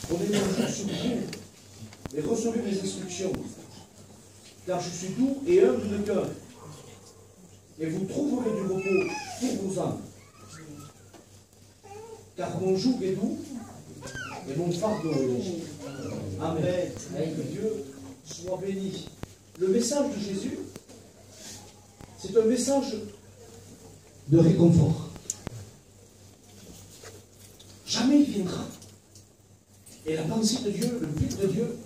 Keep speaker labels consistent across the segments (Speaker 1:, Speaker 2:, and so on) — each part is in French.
Speaker 1: Prenez mon joug sur vous, et recevez mes instructions. Car je suis doux et humble de cœur. Et vous trouverez du repos pour vos âmes. Car mon joug est doux et mon fardeau est léger. Amen. Que Dieu soit béni. Le message de Jésus, c'est un message de réconfort. Jamais il viendra. Et la pensée de Dieu, le but de Dieu,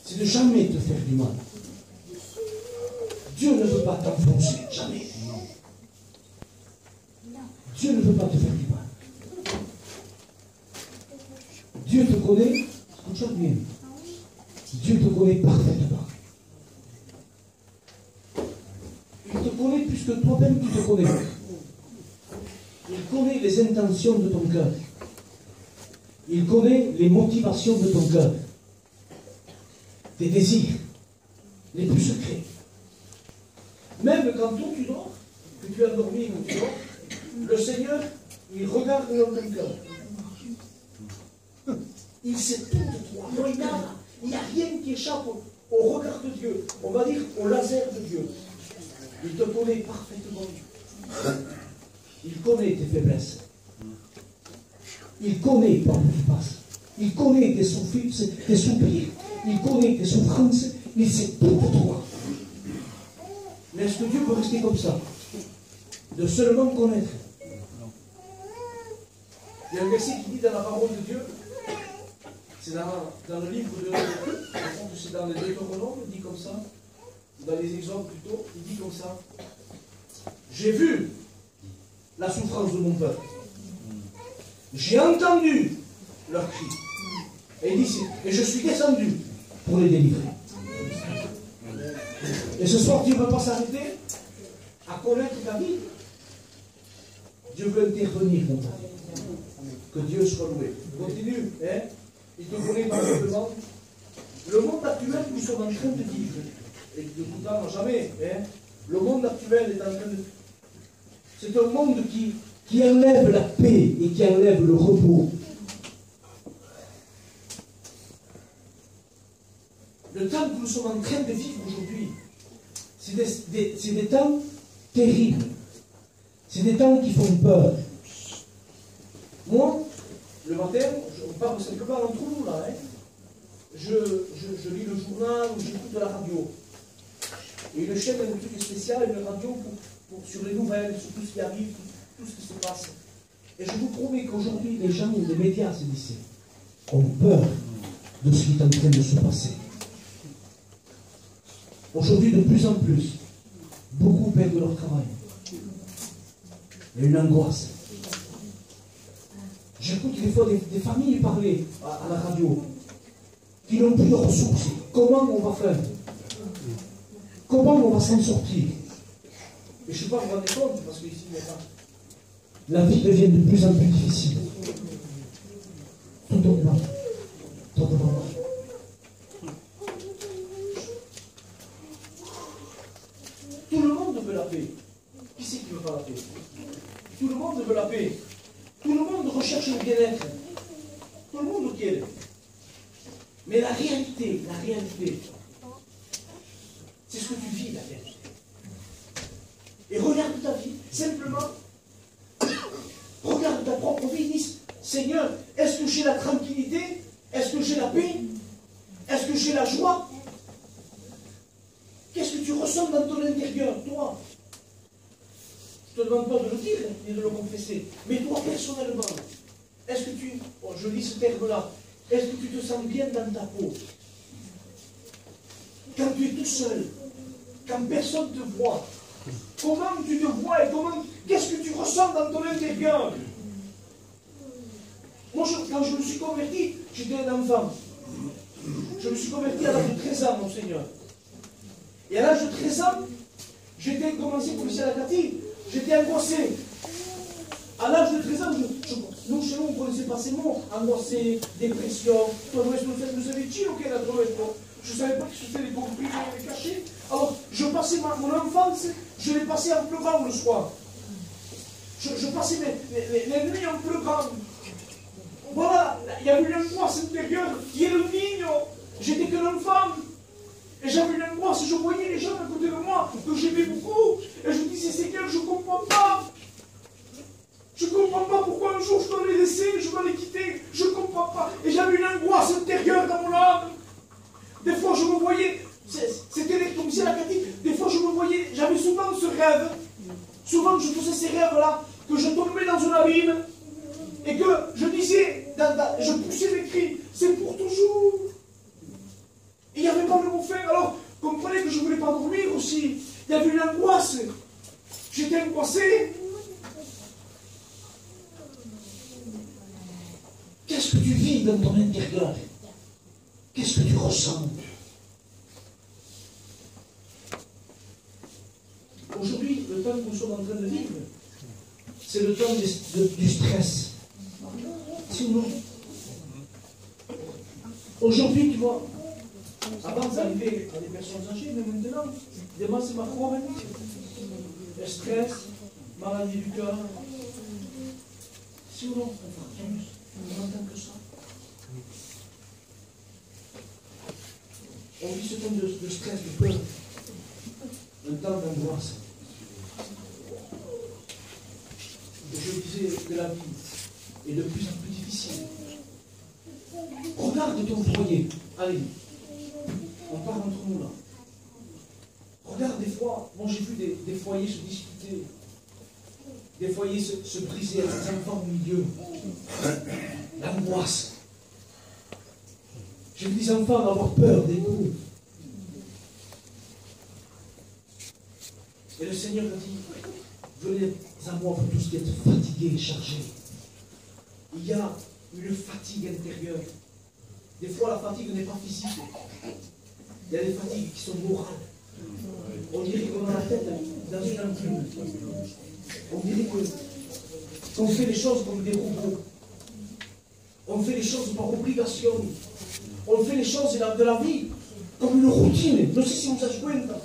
Speaker 1: c'est de jamais te faire du mal. Dieu ne veut pas t'enfoncer, jamais. Dieu ne veut pas te faire du mal. Dieu te connaît, écoute-moi bien. Dieu te connaît parfaitement. Il te connaît plus que toi-même tu te connais. Il connaît les intentions de ton cœur. Il connaît les motivations de ton cœur. Tes désirs les plus secrets. Même quand toi tu dors, que tu as dormi ou tu dors, le Seigneur, il regarde dans ton cœur. Il sait tout de toi. Il n'y a rien qui échappe au regard de Dieu. On va dire au laser de Dieu. Il te connaît parfaitement. Il connaît tes faiblesses. Il connaît par où tu passes. Il connaît tes soupirs. Il connaît tes souffrances. Il sait tout de toi. Mais est-ce que Dieu peut rester comme ça? De seulement connaître. Il y a un verset qui dit dans la parole de Dieu, c'est dans le livre de, c'est dans les Deutéronomes, il dit comme ça, dans les exemples plutôt, il dit comme ça, j'ai vu la souffrance de mon peuple, j'ai entendu leurs cris, et il dit, et je suis descendu pour les délivrer. Et ce soir, Dieu ne veut pas s'arrêter à connaître ta vie. Dieu veut intervenir dans ta vie. Que Dieu soit loué. Continue, hein? Il te connaît parfaitement. Le monde actuel, nous sommes en train de vivre. Et de tout temps, jamais. Hein? Le monde actuel est en train de... C'est un monde qui enlève la paix et qui enlève le repos. Le temps que nous sommes en train de vivre aujourd'hui, c'est des temps terribles. C'est des temps qui font peur. Moi, le matin, on parle quelque part entre nous là, hein, je lis le journal ou j'écoute la radio. Et une chaîne, un truc spécial, une radio sur les nouvelles, sur tout ce qui arrive, tout ce qui se passe. Et je vous promets qu'aujourd'hui, les gens, les médias, c'est d'ici, ont peur de ce qui est en train de se passer. Aujourd'hui, de plus en plus, beaucoup perdent leur travail. Il y a une angoisse. J'écoute des fois des familles parler à la radio qui n'ont plus de ressources. Comment on va faire? Comment on va s'en sortir? Et je ne sais pas, vous vous rendez compte, parce qu'ici, il n'y a pas. La vie devient de plus en plus difficile. Tout augmente. Tout augmente. Tout le monde veut la paix. Qui c'est qui ne veut pas la paix? Tout le monde veut la paix. Tout le monde recherche le bien-être. Tout le monde quiere. Mais la réalité, c'est ce que tu vis, la réalité. Et regarde ta vie, simplement, regarde ta propre vie, dis, Seigneur, est-ce que j'ai la tranquillité? Est-ce que j'ai la paix? Est-ce que j'ai la joie? Qu'est-ce que tu ressens dans ton intérieur, toi? Je ne te demande pas de le dire ni de le confesser, mais toi personnellement, est-ce que tu, oh, je lis ce terme-là, est-ce que tu te sens bien dans ta peau? Quand tu es tout seul, quand personne ne te voit, comment tu te vois et qu'est-ce que tu ressens dans ton intérieur? Moi, quand je me suis converti, j'étais un enfant. Je me suis converti à l'âge de 13 ans, mon Seigneur. Et à l'âge de 13 ans, j'étais commencé policier à la Cathy. J'étais angoissé. À l'âge de 13 ans, nous, chez nous, on ne connaissait pas ces mots. Angoissé, dépression, tout le reste, vous savez, qui auquel a trouvé? Je ne savais pas que c'était les compliqués, les cachés. Alors, je passais mon enfance, je l'ai passé en pleurant le soir. Je passais les nuits en pleurant. Voilà, il y avait une angoisse intérieure qui est le niño. J'étais que l'enfant. Et j'avais une angoisse, je voyais les gens à côté de moi, que j'aimais beaucoup. Et je disais, Seigneur, je ne comprends pas. Je ne comprends pas pourquoi un jour je dois les laisser, je dois les quitter. Je ne comprends pas. Et j'avais une angoisse intérieure dans mon âme. Des fois, je me voyais, c'était comme si la Cathy, des fois, je me voyais, j'avais souvent ce rêve. Souvent, je faisais ces rêves-là, que je tombais dans un abîme. Et que je disais, je poussais mes cris, c'est pour toujours. Il n'y avait pas de bon faire. Alors, comprenez que je ne voulais pas dormir aussi. Il y avait une angoisse. J'étais angoissé.
Speaker 2: Qu'est-ce que tu vis dans ton intérieur? Qu'est-ce que tu ressens?
Speaker 1: Aujourd'hui, le temps que nous sommes en train de vivre, c'est le temps du stress. Si ou non? Aujourd'hui, tu vois, avant ça arrivait à des personnes âgées, mais maintenant, demain c'est ma foi, le stress, maladie du cœur. Si ou non, on n'entend que ça. On vit ce temps de stress, de peur, un temps d'angoisse. Je disais que la vie est de plus en plus difficile. Regarde ton foyer. Allez, on part entre nous là. Regarde des fois, moi j'ai vu des foyers se disputer, des foyers se briser, des enfants au milieu. L'angoisse. J'ai vu des enfants avoir peur des coups. Et le Seigneur a dit, venez à moi, vous tous qui êtes fatigués et chargés. Il y a une fatigue intérieure. Des fois, la fatigue n'est pas physique. Il y a des fatigues qui sont morales. On dirait qu'on a la tête dans une enclume. On dirait qu'on fait les choses comme des robots. On fait les choses par obligation. On fait les choses de la vie comme une routine. Non sé si on s'en cuenta.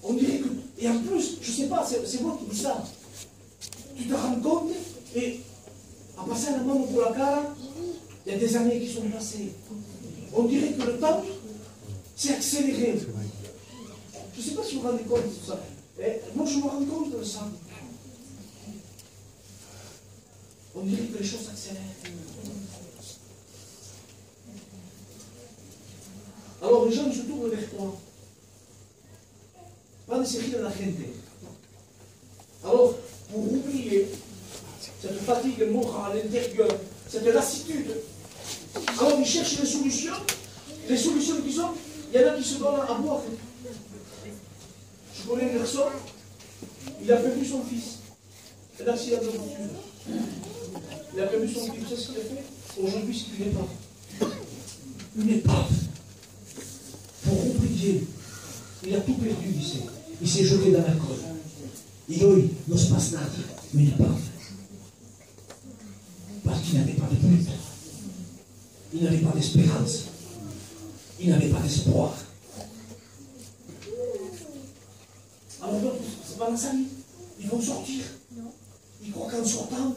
Speaker 1: On dirait que... Et en plus, je ne sais pas, c'est moi qui dis ça. Tu te rends compte et en passant la main pour la cara, il y a des années qui sont passées. On dirait que le temps s'est accéléré. Je ne sais pas si vous vous rendez compte de ça. Et moi, je me rends compte de ça. On dirait que les choses s'accélèrent. Alors les gens se tournent vers toi. Van a seguir a la gente. Alors, pour oublier cette fatigue morale intérieure, cette lassitude, alors ils cherchent les solutions. Les solutions qu'ils ont, il y en a qui se donnent à boire. Je connais un garçon, il a perdu son fils. Un accident de voiture. Il a perdu son fils. Vous savez ce qu'il a fait? Aujourd'hui, c'est une épave. Une épave. Pour oublier. Il a tout perdu, il s'est jeté dans la colle. Et hoy no se passe nada, une épave. Parce qu'il n'avait pas de but. Il n'avait pas d'espérance. Il n'avait pas d'espoir. Alors d'autres, c'est pas dans sa vie. Ils vont sortir. Ils croient qu'en sortant,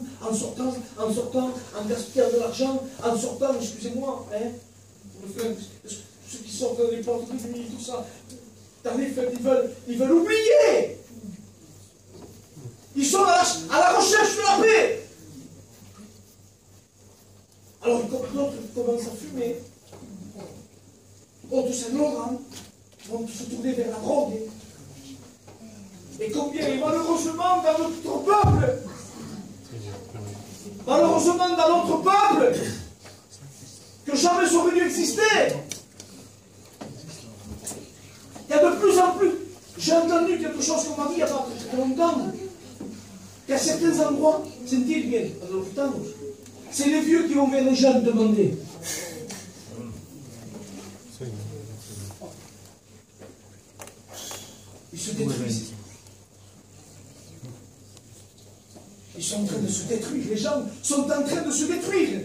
Speaker 1: en gaspillant de l'argent, en sortant, excusez-moi, ceux qui sortent dans les portes de nuit, tout ça, dans les fêtes, ils veulent oublier. Ils sont à la recherche de la paix. Alors d'autres commencent à fumer. D'autres Saint-Laurent vont se tourner vers la drogue. Et combien, et malheureusement, dans notre peuple, que jamais aurait dû exister, il y a de plus en plus. J'ai entendu quelque chose qu'on m'a dit il n'y a pas très longtemps, qu'à certains endroits, sentez bien, c'est les vieux qui vont vers les jeunes demander. Ils se détruisent. Ils sont en train de se détruire. Les gens sont en train de se détruire.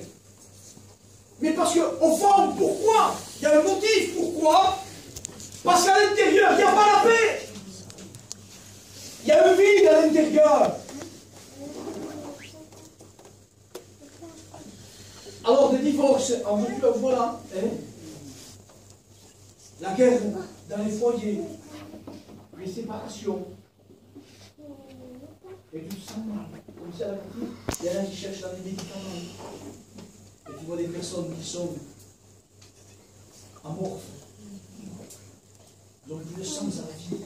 Speaker 1: Mais parce qu'au fond, pourquoi? Il y a un motif. Pourquoi? Parce qu'à l'intérieur, il n'y a pas la paix. Il y a un vide à l'intérieur. Alors des divorces, en veux-tu, voilà. Hein? La guerre dans les foyers, les séparations. Et tu te sens mal. Comme ça, à la petite, il y en a qui cherchent dans les médicaments. Et tu vois des personnes qui sont amorphes. Ils n'ont plus de sens à la vie.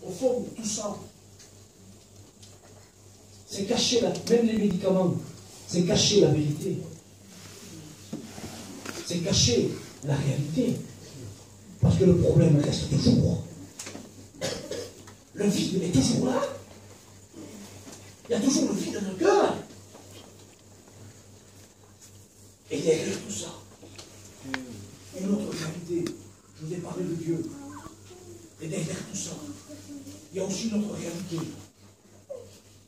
Speaker 1: Au fond, tout ça, c'est cacher, même les médicaments, c'est cacher la vérité. C'est cacher la réalité. Parce que le problème reste toujours. Le vide est toujours là. Il y a toujours le vide dans le cœur. Et derrière tout ça, une autre réalité. Je vous ai parlé de Dieu. Et derrière tout ça, il y a aussi une autre réalité.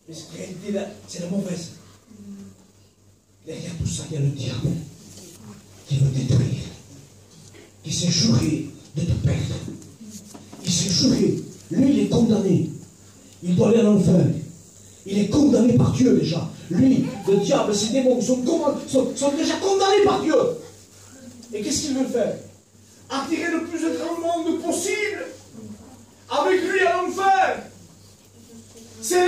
Speaker 1: Et cette réalité-là, c'est la mauvaise. Derrière tout ça, il y a le diable qui veut détruire, qui s'est juré de te perdre. Il s'est juré. Lui, il est condamné. Il doit aller à l'enfer. Il est condamné par Dieu déjà. Lui, le diable, ses démons sont déjà condamnés par Dieu. Et qu'est-ce qu'il veut faire? Attirer le plus de grand monde possible avec lui à l'enfer. C'est